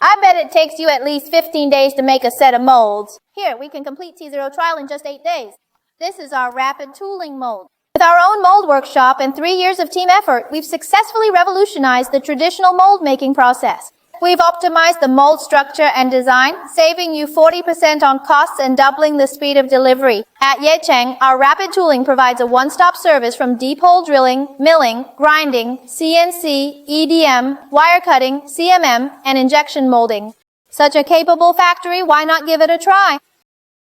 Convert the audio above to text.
I bet it takes you at least 15 days to make a set of molds. Here, we can complete T0 trial in just 8 days. This is our Rapidtooling mold. With our own mold workshop and 3 years of team effort, we've successfully revolutionized the traditional mold making process. We've optimized the mold structure and design, saving you 40% on costs and doubling the speed of delivery. At Yecheng, our Rapidtooling provides a one-stop service from deep hole drilling, milling, grinding, CNC, EDM, wire cutting, CMM, and injection molding. Such a capable factory, why not give it a try?